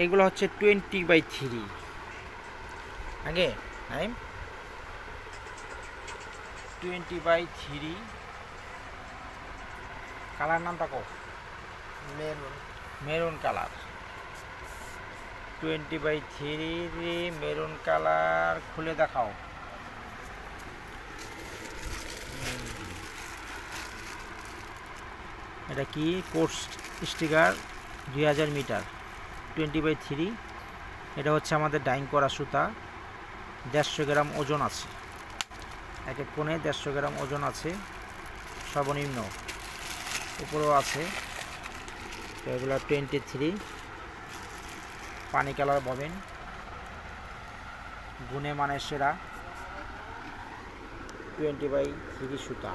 এগুলো হচ্ছে 20/3 আগে নাইম 20/3 কালার নামটা কো মেরুন কালার 20/3 মেরুন কালার খুলে দেখাও। এটা কি কোর্স স্টিকার 2000 মিটার 20/3। এটা হচ্ছে আমাদের ডাইং করা সুতা, 150 গ্রাম ওজন আছে, এক এক কোণে 150 গ্রাম ওজন আছে সর্বনিম্ন, উপরেও আছে। তো এগুলো 23 পানি কালার ববেন, গুণে মানের সেরা 20/3 সুতা।